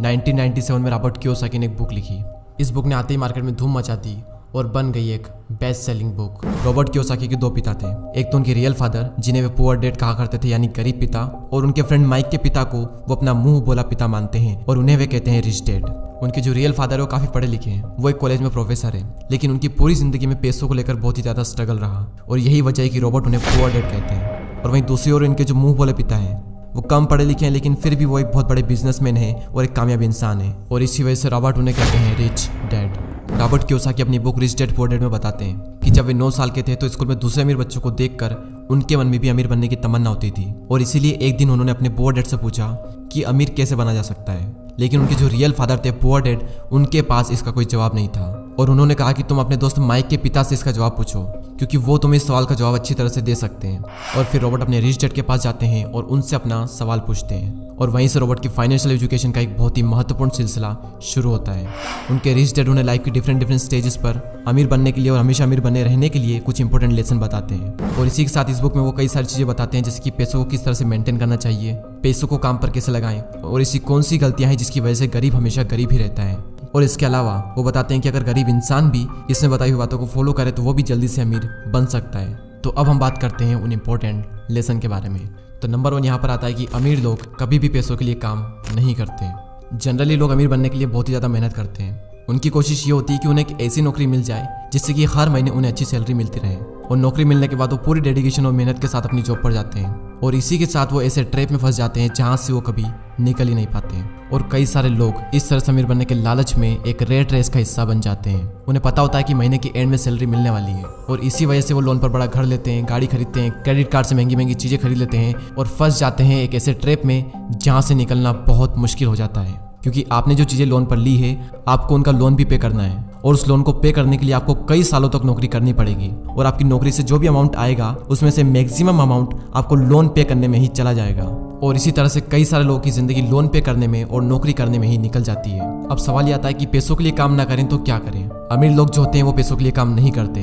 1997 में Robert Kiyosaki ने एक बुक लिखी। इस बुक ने आते ही मार्केट में धूम मचा दी और बन गई एक best selling book. Robert Kiyosaki के दो पिता थे, एक तो उनके रियल फादर जिन्हें वे पुअर डैड कहा करते थे यानी गरीब पिता, और उनके फ्रेंड माइक के पिता को वो अपना मुंह बोला पिता मानते हैं और उन्हें वे कहते हैं रिच डैड। उनके जो रियल फादर है वो काफी पढ़े लिखे हैं, वो एक कॉलेज में प्रोफेसर है, लेकिन उनकी पूरी जिंदगी में पैसों को लेकर बहुत ही ज्यादा स्ट्रगल रहा और यही वजह है कि रॉबर्ट उन्हें पुअर डैड कहते हैं। और वहीं दूसरी ओर इनके जो मुंह बोले पिता हैं वो कम पढ़े लिखे हैं, लेकिन फिर भी वो एक बहुत बड़े बिजनेसमैन है और एक कामयाब इंसान है, और इसी वजह से रॉबर्ट उन्हें कहते हैं रिच डैड। रॉबर्ट कियोसाकी अपनी book rich dad poor dad में बताते हैं कि जब वे 9 साल के थे तो स्कूल में दूसरे अमीर बच्चों को देखकर उनके मन में भी अमीर बनने की तमन्ना होती थी, और इसीलिए एक दिन उन्होंने अपने पुअर डैड से पूछा कि अमीर कैसे बना जा सकता है। लेकिन उनके जो रियल फादर थे पुअर डैड, उनके पास इसका कोई जवाब नहीं था, और उन्होंने कहा कि तुम अपने दोस्त माइक के पिता से इसका जवाब पूछो, क्योंकि वो तुम्हें इस सवाल का जवाब अच्छी तरह से दे सकते हैं। और फिर रॉबर्ट अपने रिच डैड के पास जाते हैं और उनसे अपना सवाल पूछते हैं, और वहीं से रॉबर्ट की फाइनेंशियल एजुकेशन का एक बहुत ही महत्वपूर्ण सिलसिला शुरू होता है। उनके रिच डैड उन्हें लाइफ की डिफरेंट स्टेजेस पर अमीर बनने के लिए और हमेशा अमीर बने रहने के लिए कुछ इंपॉर्टेंट लेसन बताते हैं। और इसी के साथ इस बुक में वो कई सारी चीजें बताते हैं, जैसे कि पैसों को किस तरह से मेंटेन करना चाहिए, पैसों को काम पर कैसे लगाएं, और ऐसी कौन सी गलतियां हैं जिसकी वजह से गरीब हमेशा गरीब ही रहता है। और इसके अलावा वो बताते हैं कि अगर गरीब इंसान भी इसमें बताई हुई बातों को फॉलो करे तो वो भी जल्दी से अमीर बन सकता है। तो अब हम बात करते हैं उन इम्पोर्टेंट लेसन के बारे में। तो नंबर 1 यहाँ पर आता है कि अमीर लोग कभी भी पैसों के लिए काम नहीं करते। जनरली लोग अमीर बनने के लिए बहुत ही ज़्यादा मेहनत करते हैं। उनकी कोशिश ये होती है कि उन्हें एक ऐसी नौकरी मिल जाए जिससे कि हर महीने उन्हें अच्छी सैलरी मिलती रहे, और नौकरी मिलने के बाद वो पूरी डेडिकेशन और मेहनत के साथ अपनी जॉब पर जाते हैं, और इसी के साथ वो ऐसे ट्रैप में फंस जाते हैं जहाँ से वो कभी निकल ही नहीं पाते हैं। और कई सारे लोग इस तरह से अमीर बनने के लालच में एक रेट रेस का हिस्सा बन जाते हैं। उन्हें पता होता है कि महीने के एंड में सैलरी मिलने वाली है, और इसी वजह से वो लोन पर बड़ा घर लेते हैं, गाड़ी खरीदते हैं, क्रेडिट कार्ड से महंगी महंगी चीज़ें खरीद लेते हैं, और फंस जाते हैं एक ऐसे ट्रैप में जहाँ से निकलना बहुत मुश्किल हो जाता है। क्योंकि आपने जो चीज़ें लोन पर ली है आपको उनका लोन भी पे करना है, और उस लोन को पे करने के लिए आपको कई सालों तक नौकरी करनी पड़ेगी, और आपकी नौकरी से जो भी अमाउंट आएगा उसमें से मैक्सिमम अमाउंट आपको लोन पे करने में ही चला जाएगा। और इसी तरह से कई सारे लोगों की जिंदगी लोन पे करने में और नौकरी करने में ही निकल जाती है। अब सवाल ये आता है कि पैसों के लिए काम ना करें तो क्या करें। अमीर लोग जो होते हैं वो पैसों के लिए काम नहीं करते,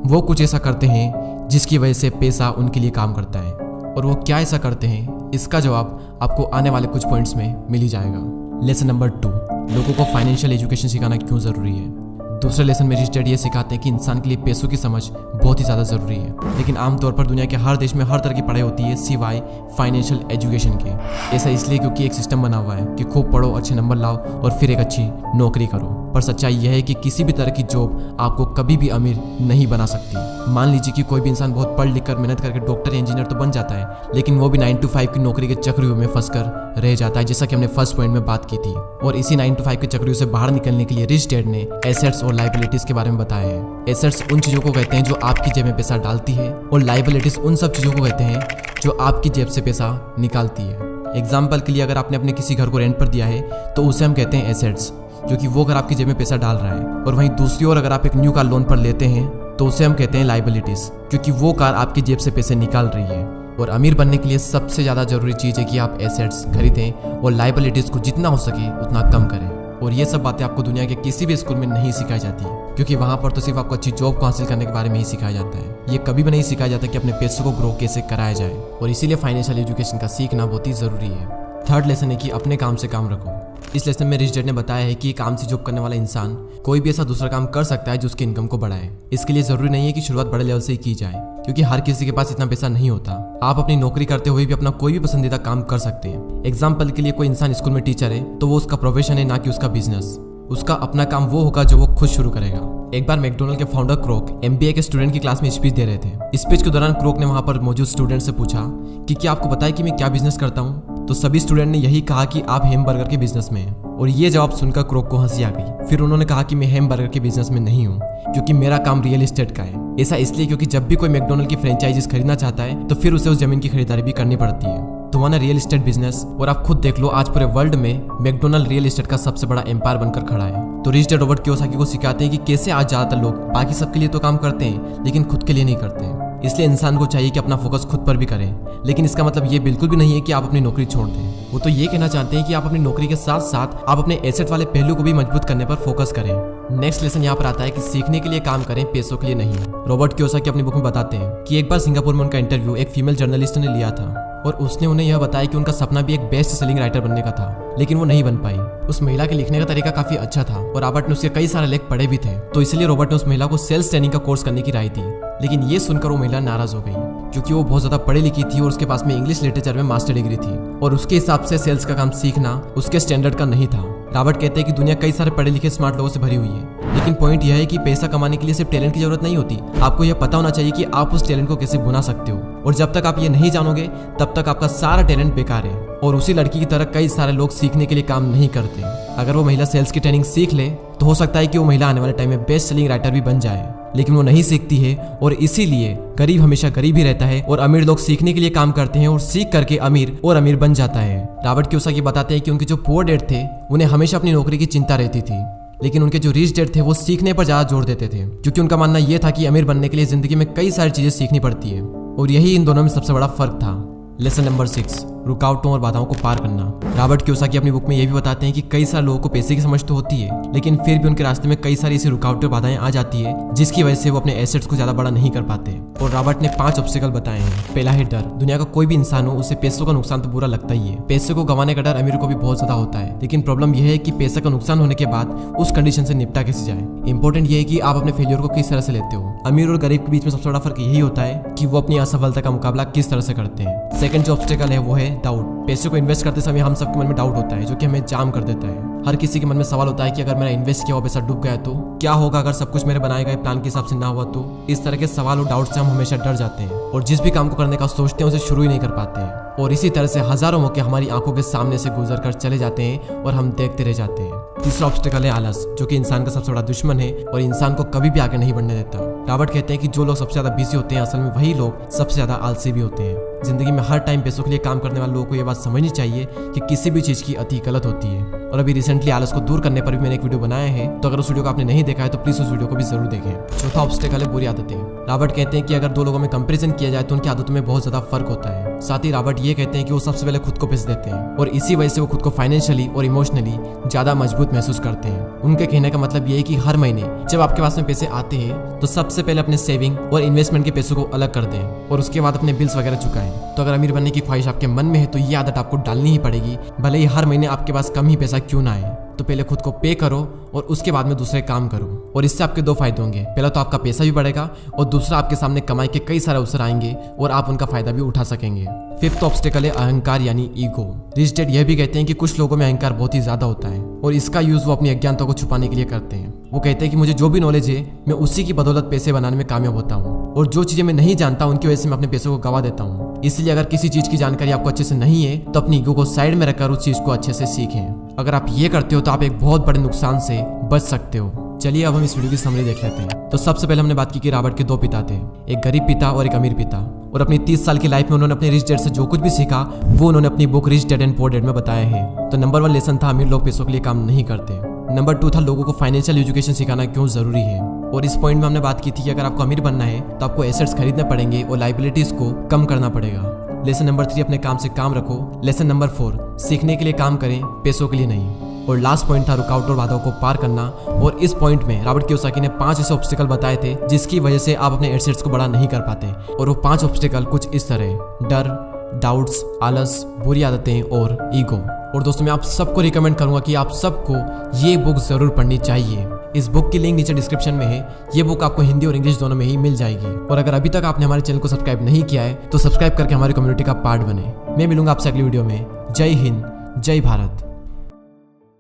वो कुछ ऐसा करते हैं जिसकी वजह से पैसा उनके लिए काम करता है। और वो क्या ऐसा करते हैं, इसका जवाब आपको आने वाले कुछ पॉइंट्स में मिल ही जाएगा। लेसन नंबर 2, लोगों को फाइनेंशियल एजुकेशन सिखाना क्यों ज़रूरी है। दूसरे लेसन में रिच डैड ये सिखाते हैं कि इंसान के लिए पैसों की समझ बहुत ही ज़्यादा ज़रूरी है, लेकिन आमतौर पर दुनिया के हर देश में हर तरह की पढ़ाई होती है सिवाय फाइनेंशियल एजुकेशन के। ऐसा इसलिए क्योंकि एक सिस्टम बना हुआ है कि खूब पढ़ो, अच्छे नंबर लाओ और फिर एक अच्छी नौकरी करो। पर सच्चाई यह है कि किसी भी तरह की जॉब आपको कभी भी अमीर नहीं बना सकती। मान लीजिए कि कोई भी इंसान बहुत पढ़ लिख कर मेहनत करके डॉक्टर या इंजीनियर तो बन जाता है, लेकिन वो भी 9 to 5 की नौकरी के चक्रव्यूह में फंसकर रह जाता है, जैसा कि हमने फर्स्ट पॉइंट में बात की थी। और इसी 9 to 5 के चक्रव्यूह से बाहर निकलने के लिए रिच डैड ने एसेट्स और लायबिलिटीज के बारे में बताया है। एसेट्स उन चीजों को कहते हैं जो आपकी जेब में पैसा डालती है, और लायबिलिटीज उन सब चीजों को कहते हैं जो आपकी जेब से पैसा निकालती है। एग्जाम्पल के लिए अगर आपने अपने किसी घर को रेंट पर दिया है तो उसे हम कहते हैं एसेट्स, क्योंकि वो घर आपकी जेब में पैसा डाल रहा है। और वहीं दूसरी ओर अगर आप एक न्यू कार लोन पर लेते हैं तो उसे हम कहते हैं लायबिलिटीज, क्योंकि वो कार आपकी जेब से पैसे निकाल रही है। और अमीर बनने के लिए सबसे ज़्यादा जरूरी चीज़ है कि आप एसेट्स खरीदें और लायबिलिटीज को जितना हो सके उतना कम करें। और ये सब बातें आपको दुनिया के किसी भी स्कूल में नहीं सिखाई जाती, क्योंकि वहाँ पर तो सिर्फ आपको अच्छी जॉब को हासिल करने के बारे में ही सिखाया जाता है। ये कभी भी नहीं सिखाया जाता कि अपने पैसों को ग्रो कैसे कराया जाए, और इसीलिए फाइनेंशियल एजुकेशन का सीखना बहुत ही ज़रूरी है। थर्ड लेसन है कि अपने काम से काम रखो। इस लेसन में रिच डैड ने बताया है कि काम से जॉब करने वाला इंसान कोई भी ऐसा दूसरा काम कर सकता है जो उसकी इनकम को बढ़ाए। इसके लिए जरूरी नहीं है कि शुरुआत बड़े लेवल से ही की जाए, क्योंकि हर किसी के पास इतना पैसा नहीं होता। आप अपनी नौकरी करते हुए भी अपना कोई भी पसंदीदा काम कर सकते हैं। एग्जाम्पल के लिए कोई इंसान स्कूल में टीचर है तो वो उसका प्रोफेशन है, ना कि उसका बिजनेस। उसका अपना काम वो होगा जो वो खुद शुरू करेगा। एक बार मैकडोनल्ड के फाउंडर क्रोक MBA के स्टूडेंट की क्लास में स्पीच दे रहे थे। स्पीच के दौरान क्रोक ने वहां पर मौजूद स्टूडेंट से पूछा कि क्या आपको पता है कि मैं क्या बिजनेस करता हूँ। तो सभी स्टूडेंट ने यही कहा कि आप हैमबर्गर के बिजनेस में हैं। और ये जवाब सुनकर क्रोक को हंसी आ गई। फिर उन्होंने कहा कि मैं हैमबर्गर के बिजनेस में नहीं हूँ, क्योंकि मेरा काम रियल एस्टेट का है। ऐसा इसलिए क्योंकि जब भी कोई मैकडोनल्ड की फ्रेंचाइजीज खरीदना चाहता है तो फिर उसे उस जमीन की खरीदारी भी करनी पड़ती है। तुम्हारा रियल एस्टेट बिजनेस, और आप खुद देख लो आज पूरे वर्ल्ड में मैकडोनल्ड रियल एस्टेट का सबसे बड़ा एम्पायर बनकर खड़ा है। तो रिच डैड रॉबर्ट कियोसाकी को सिखाते हैं कि कैसे आज ज्यादातर लोग बाकी सबके लिए तो काम करते हैं लेकिन खुद के लिए नहीं करते। इसलिए इंसान को चाहिए कि अपना फोकस खुद पर भी करें, लेकिन इसका मतलब ये बिल्कुल भी नहीं है कि आप अपनी नौकरी छोड़ दें। वो तो ये कहना चाहते हैं कि आप अपनी नौकरी के साथ साथ आप अपने एसेट वाले पहलू को भी मजबूत करने पर फोकस करें। नेक्स्ट लेसन यहाँ पर आता है कि सीखने के लिए काम करें, पैसों के लिए नहीं। रॉबर्ट कियोसाकी अपनी बुक में बताते हैं कि एक बार सिंगापुर में उनका इंटरव्यू एक फीमेल जर्नलिस्ट ने लिया था। और उसने उन्हें यह बताया कि उनका सपना भी एक बेस्ट सेलिंग राइटर बनने का था, लेकिन वो नहीं बन पाई। उस महिला के लिखने का तरीका काफी अच्छा था और रॉबर्ट ने उसके कई सारे लेख पढ़े भी थे, तो इसलिए रॉबर्ट ने उस महिला को सेल्स ट्रेनिंग का कोर्स करने की राय दी। लेकिन ये सुनकर वो महिला नाराज हो गई, क्योंकि वो बहुत ज्यादा पढ़ी लिखी थी और उसके पास में इंग्लिश लिटरेचर में मास्टर डिग्री थी और उसके हिसाब से सेल्स का काम सीखना उसके स्टैंडर्ड का नहीं था। रॉबर्ट कहते हैं कि दुनिया कई सारे पढ़े लिखे स्मार्ट लोगों से भरी हुई है, लेकिन पॉइंट यह है कि पैसा कमाने के लिए सिर्फ टैलेंट की जरूरत नहीं होती। आपको यह पता होना चाहिए कि आप उस टैलेंट को कैसे भुना सकते हो, और जब तक आप ये नहीं जानोगे तब तक आपका सारा टैलेंट बेकार है। और उसी लड़की की तरह कई सारे लोग सीखने के लिए काम नहीं करते। अगर वो महिला सेल्स की ट्रेनिंग सीख ले तो हो सकता है कि वो महिला आने वाले टाइम में बेस्ट सेलिंग राइटर भी बन जाए, लेकिन वो नहीं सीखती है और इसीलिए गरीब हमेशा गरीब ही रहता है और अमीर लोग सीखने के लिए काम करते हैं और सीख करके अमीर और अमीर बन जाता है। रॉबर्ट कियोसाकी बताते हैं कि उनके जो पुअर डैड थे उन्हें हमेशा अपनी नौकरी की चिंता रहती थी, लेकिन उनके जो रिच डैड थे वो सीखने पर ज्यादा जोर देते थे, क्योंकि उनका मानना यह था कि अमीर बनने के लिए जिंदगी में कई सारी चीजें सीखनी पड़ती है, और यही इन दोनों में सबसे बड़ा फर्क था। लेसन नंबर 6, रुकावटों और बाधाओं को पार करना। रॉबर्ट कियोसाकी अपनी बुक में यह भी बताते हैं कि कई सारे लोगों को पैसे की समझ तो होती है, लेकिन फिर भी उनके रास्ते में कई सारी ऐसी रुकावटें और बाधाएं आ जाती है जिसकी वजह से वो अपने एसेट्स को ज्यादा बड़ा नहीं कर पाते। और रॉबर्ट ने 5 ऑब्स्टिकल बताए हैं। पहला है डर। दुनिया का कोई भी इंसान हो उसे पैसों का नुकसान तो बुरा लगता ही है। पैसे को गंवाने का डर अमीर को भी बहुत ज्यादा होता है, लेकिन प्रॉब्लम यह है कि पैसे का नुकसान होने के बाद उस कंडीशन से निपटा कैसे जाए। इंपॉर्टेंट ये है कि आप अपने फेलियर को किस तरह से लेते हो। अमीर और गरीब के बीच में सबसे बड़ा फर्क यही होता है कि वो अपनी असफलता का मुकाबला किस तरह से करते हैं। सेकंड जो ऑब्स्टिकल है वो है डाउट। पैसे को इन्वेस्ट करते समय हम सबके मन में डाउट होता है, जो कि हमें जाम कर देता है। हर किसी के मन में सवाल होता है कि अगर मेरा इन्वेस्ट किया हुआ पैसा डूब गया तो क्या होगा, अगर सब कुछ मेरे बनाए गए प्लान के हिसाब से ना हुआ तो। इस तरह के सवाल और डाउट से हम हमेशा डर जाते हैं और जिस भी काम को करने का सोचते हैं उसे शुरू ही नहीं कर पाते हैं, और इसी तरह से हजारों मौके हमारी आंखों के सामने से गुजर कर चले जाते हैं और हम देखते रह जाते हैं। तीसरा ऑब्स्टिकल है आलस, जो कि इंसान का सबसे बड़ा दुश्मन है और इंसान को कभी भी आगे नहीं बढ़ने देता। रॉबर्ट कहते हैं कि जो लोग सबसे ज्यादा बिजी होते हैं असल में वही लोग सबसे ज्यादा आलसी भी होते हैं। जिंदगी में हर टाइम पैसों के लिए काम करने वाले लोगों को यह बात समझनी चाहिए कि किसी भी चीज की अति गलत होती है। और अभी रिसेंटली आलस को दूर करने पर भी मैंने एक वीडियो बनाया है, तो अगर उस वीडियो को आपने नहीं देखा है तो प्लीज उस वीडियो को भी जरूर देखें। चौथा ऑब्स्टिकल है बुरी आदतें। रॉबर्ट कहते हैं कि अगर दो लोगों में कंपैरिजन किया जाए तो उनकी आदतों में बहुत ज्यादा फर्क होता है। साथ ही रॉबर्ट ये कहते हैं कि वो सबसे पहले खुद को पैसे देते हैं और इसी वजह से वो खुद को फाइनेंशियली और इमोशनली ज्यादा मजबूत महसूस करते हैं। उनके कहने का मतलब ये है कि हर महीने जब आपके पास में पैसे आते हैं तो सबसे पहले अपने सेविंग और इन्वेस्टमेंट के पैसों को अलग कर दें और उसके बाद अपने बिल्स वगैरह चुकाएं। तो अगर अमीर बनने की ख्वाहिश आपके मन में है तो ये आदत आपको डालनी ही पड़ेगी, भले ही हर महीने आपके पास कम ही पैसा क्यों ना आए। तो पहले खुद को पे करो और उसके बाद में दूसरे काम करो, और इससे आपके 2 फायदे होंगे। पहला तो आपका पैसा भी बढ़ेगा और दूसरा आपके सामने कमाई के कई सारे अवसर आएंगे और आप उनका फायदा भी उठा सकेंगे। फिफ्थ ऑब्स्टिकल है अहंकार यानी ईगो। रिच डैड यह भी कहते हैं कि कुछ लोगों में अहंकार बहुत ही ज्यादा होता है और इसका यूज वो अपनी अज्ञानता को छुपाने के लिए करते हैं। वो कहते हैं कि मुझे जो भी नॉलेज है मैं उसी की बदौलत पैसे बनाने में कामयाब होता हूँ, और जो चीजें मैं नहीं जानता उनकी वजह से मैं अपने पैसों को गवा देता हूँ। इसलिए अगर किसी चीज की जानकारी आपको अच्छे से नहीं है तो अपनी ईगो को साइड में रखकर उस चीज को अच्छे से सीखें। अगर आप ये करते हो तो आप एक बहुत बड़े नुकसान से बच सकते हो। चलिए अब हम इस वीडियो की समरी देख लेते हैं। तो सबसे पहले हमने बात की कि रॉबर्ट के 2 पिता थे, एक गरीब पिता और एक अमीर पिता, और अपनी 30 साल की लाइफ में उन्होंने अपने रिच डैड से जो कुछ भी सीखा वो उन्होंने अपनी book rich dad and poor dad में बताया है। तो नंबर 1 लेसन था अमीर लोग पैसों के लिए काम नहीं करते। नंबर 2 था लोगों को फाइनेंशियल एजुकेशन सिखाना क्यों जरूरी है, और इस पॉइंट में हमने बात की थी कि अगर आपको अमीर बनना है तो आपको एसेट्स खरीदने पड़ेंगे और लाइबिलिटीज को कम करना पड़ेगा। लेसन नंबर 3 अपने काम से काम रखो। लेसन नंबर 4 सीखने के लिए काम करें, पैसों के लिए नहीं। और लास्ट पॉइंट था रुकावट और बाधाओं को पार करना, और इस पॉइंट में रॉबर्ट कियोसाकी ने 5 ऐसे ऑब्स्टिकल बताए थे जिसकी वजह से आप अपने एसेट्स को बड़ा नहीं कर पाते, और वो 5 ऑब्स्टिकल कुछ इस तरह: डर, डाउट्स, आलस, बुरी आदतें और ईगो। और दोस्तों मैं आप सबको रिकमेंड करूंगा कि आप सबको ये बुक जरूर पढ़नी चाहिए। इस बुक की लिंक नीचे डिस्क्रिप्शन में है। ये बुक आपको हिंदी और इंग्लिश दोनों में ही मिल जाएगी। और अगर अभी तक आपने हमारे चैनल को सब्सक्राइब नहीं किया है तो सब्सक्राइब करके हमारी कम्युनिटी का पार्ट बने। मैं मिलूंगा आपसे अगली वीडियो में। जय हिंद, जय भारत।